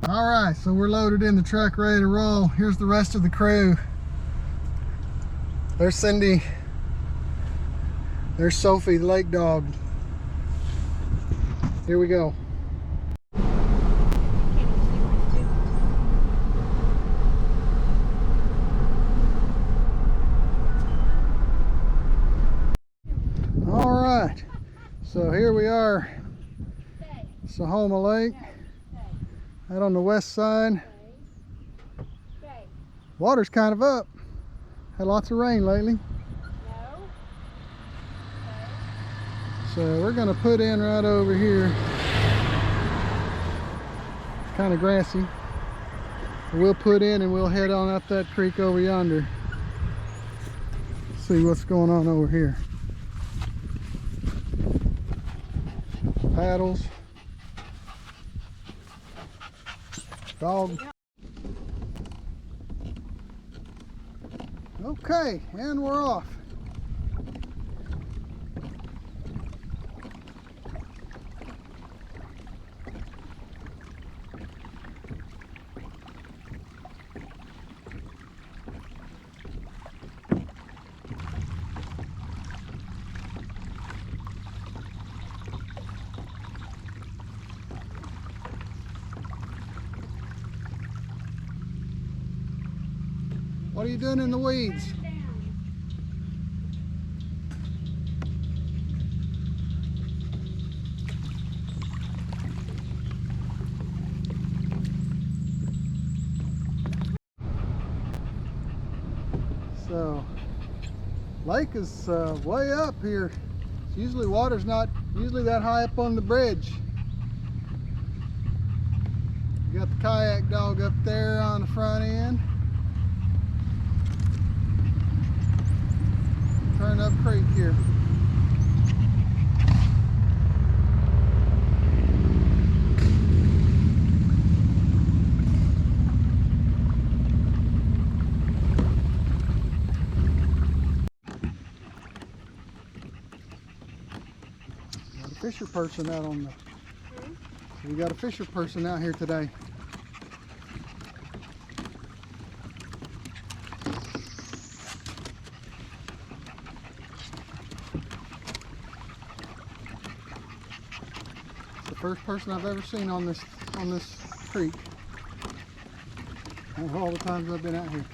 All right, so we're loaded in the truck, ready to roll. Here's the rest of the crew. There's Cindy. There's Sophie, the lake dog. Here we go. All right, so here we are, Sahoma Lake, out on the west side. Water's kind of up. Had lots of rain lately. So we're gonna put in right over here. It's kind of grassy. We'll put in and we'll head on up that creek over yonder. See what's going on over here. Paddles. Dog. Okay, and we're off. What are you doing in the weeds? So, lake is way up here. It's usually water's not usually that high up on the bridge. You got the kayak dog up there on the front end. Turn up creek here. Got a fisher person out on the. We got a fisher person out here today. First person I've ever seen on this creek. Of all the times I've been out here.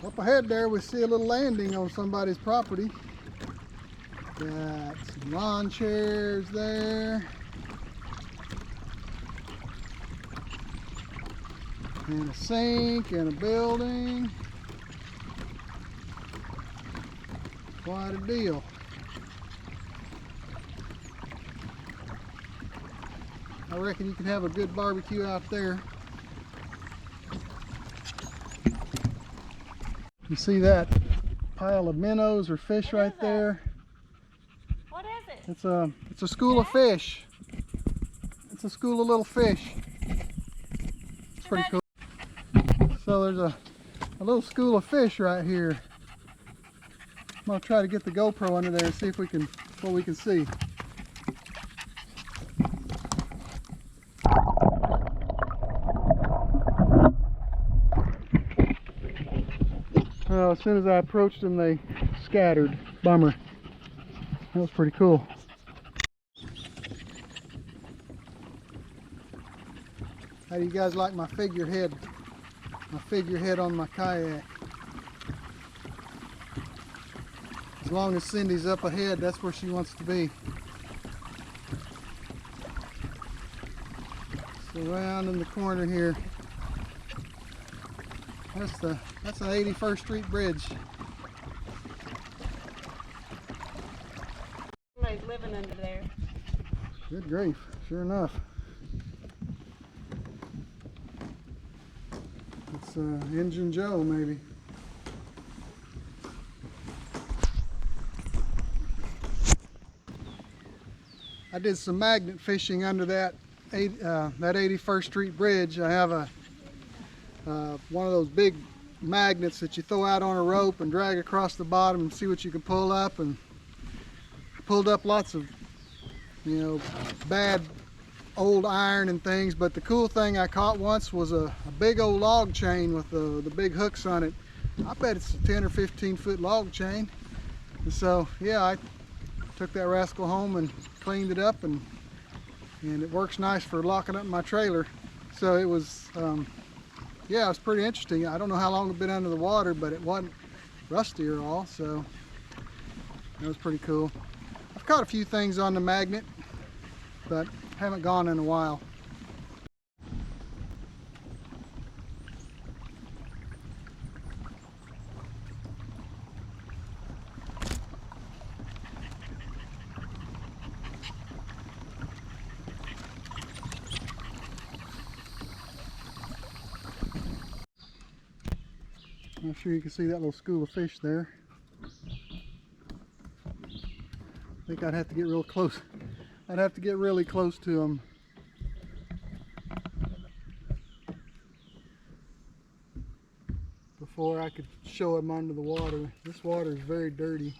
Up ahead there we see a little landing on somebody's property. Got some lawn chairs there. And a sink and a building. Quite a deal. I reckon you can have a good barbecue out there. You see that pile of minnows or fish right there? What is it? It's a school of fish. It's a school of little fish. It's pretty cool. So there's a little school of fish right here. I'm gonna try to get the GoPro under there and see if we can what we can see. Well, as soon as I approached them, they scattered. Bummer. That was pretty cool. How do you guys like my figurehead? My figurehead on my kayak. As long as Cindy's up ahead, that's where she wants to be. So around in the corner here. That's an 81st Street bridge. Somebody's living under there. Good grief, sure enough. It's Engine Joe, maybe. I did some magnet fishing under that 81st Street bridge. I have one of those big magnets that you throw out on a rope and drag across the bottom and see what you can pull up, and I pulled up lots of you know, bad old iron and things. But the cool thing I caught once was a big old log chain with the big hooks on it. I bet it's a 10 or 15 foot log chain. And so yeah, I took that rascal home and cleaned it up, and it works nice for locking up my trailer. So it was yeah, it was pretty interesting. I don't know how long it'd been under the water, but it wasn't rusty or all, so it was pretty cool. I've caught a few things on the magnet, but haven't gone in a while. I'm sure you can see that little school of fish there. I think I'd have to get real close. I'd have to get really close to them. Before I could show them under the water. This water is very dirty.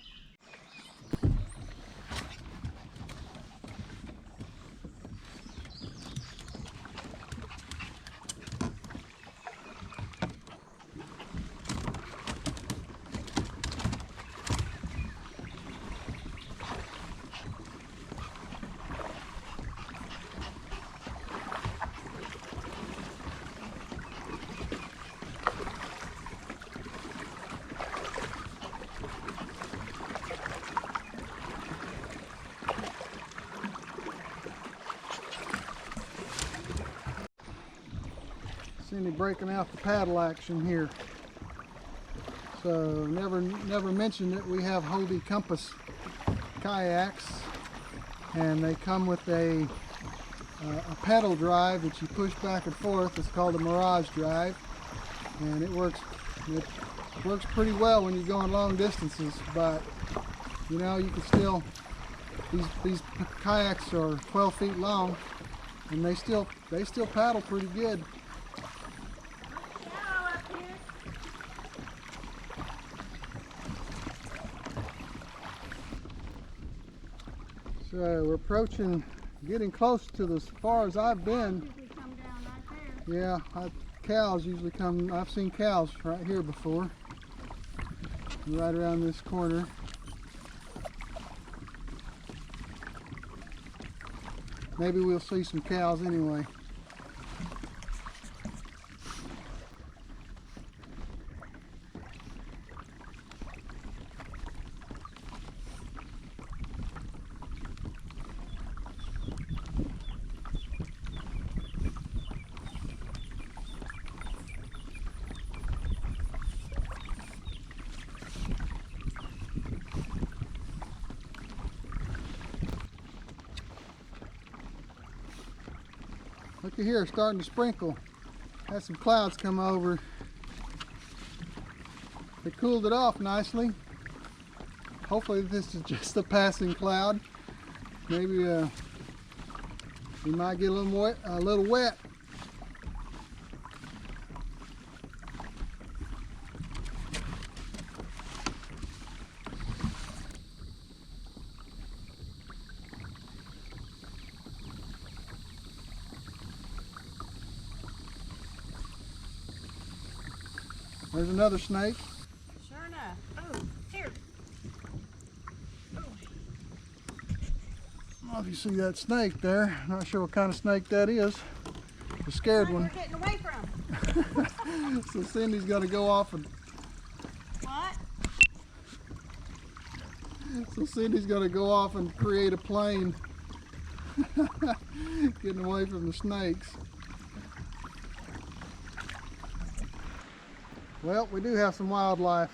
Cindy breaking out the paddle action here. So never mentioned it. We have Hobie Compass kayaks, and they come with a pedal drive that you push back and forth. It's called a Mirage drive, and it works pretty well when you're going long distances. But you know, you can still, these kayaks are 12 feet long, and they still paddle pretty good. So we're approaching, getting close to as far as I've been. Come down right there. Yeah, cows usually come. I've seen cows right here before, right around this corner. Maybe we'll see some cows anyway. Look at here, it's starting to sprinkle. Had some clouds come over. They cooled it off nicely. Hopefully this is just a passing cloud. Maybe we might get a little wet. There's another snake. Sure enough. Oh, here. I don't know if you see that snake there. Not sure what kind of snake that is. The scared one. We're getting away from. So Cindy's got to go off and. What? So Cindy's got to go off and create a plane. Getting away from the snakes. Well, we do have some wildlife.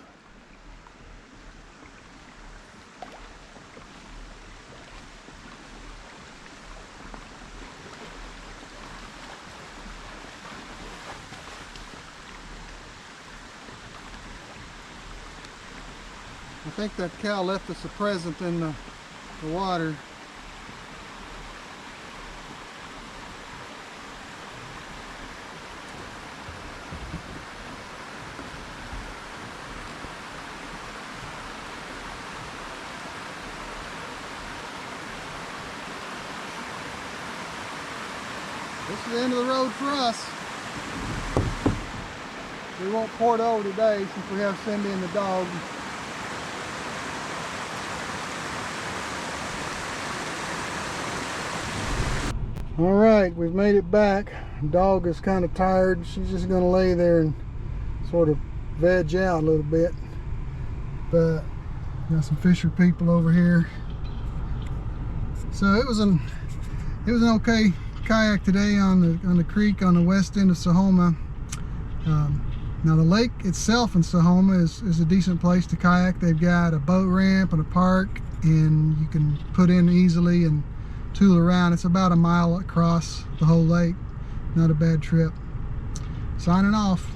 I think that cow left us a present in the water. This is the end of the road for us. We won't port over today since we have Cindy and the dog. All right, we've made it back. The dog is kind of tired. She's just going to lay there and sort of veg out a little bit. But got some fisher people over here. So it was an okay kayak today on the creek on the west end of Sahoma. Now the lake itself in Sahoma is a decent place to kayak. They've got a boat ramp and a park, and you can put in easily and tool around. It's about a mile across the whole lake. Not a bad trip. Signing off.